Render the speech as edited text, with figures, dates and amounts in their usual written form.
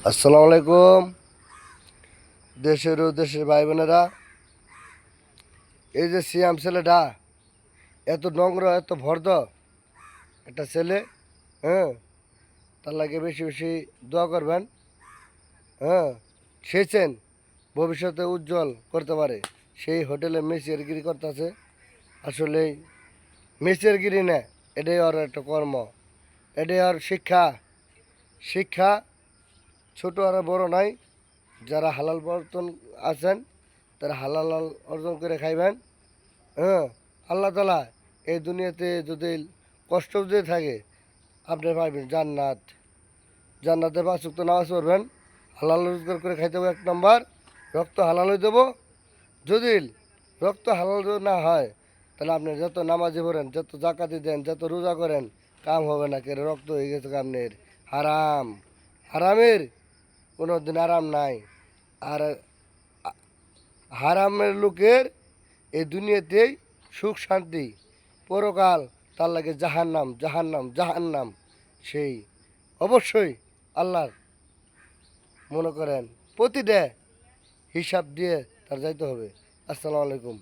আসসালামু আলাইকুম। দেশের ও দেশের ভাই বোনেরা, এই যে সিয়াম ছেলেটা এত নম্র এত ভর্দ একটা ছেলে, হ্যাঁ, তার লাগে বেশি বেশি দোয়া করবেন। হ্যাঁ, সেছেন ভবিষ্যতে উজ্জ্বল করতে পারে। সেই হোটেলে মেসির গিরি করতেছে, আসলে মেসির গিরি না, এটাই ওর একটা কর্ম, এটাই ওর শিক্ষা। শিক্ষা ছোট আর বড় নাই, যারা হালাল বর্তন আছেন তারা হালাল অর্জন করে খাইবেন। হ্যাঁ, আল্লাহ তালা এই দুনিয়াতে যদি কষ্ট যদি থাকে, আপনি পাইবেন জান্নাত। জান্নাতে 5 ওয়াক্ত নামাজ পড়বেন, হালাল রোজগার করে খাইতে হবে 1 নম্বর। রক্ত হালাল হয়ে দেবো। যদি রক্ত হালাল যদি না হয়, তাহলে আপনি যত নামাজি পড়েন, যত জাকাতি দেন, যত রোজা করেন, কাম হবে না। কে রক্ত হয়ে গেছে আপনার হারাম। হারামের কোনো দিন আরাম নাই। আর হারামের লোকের এই দুনিয়াতেই সুখ শান্তি, পরকাল তার লাগে জাহান্নাম জাহান্নাম জাহান্নাম। সেই অবশ্যই আল্লাহর মনে করেন প্রতিটা হিসাব দিয়ে তার যাইতে হবে। আসসালামু আলাইকুম।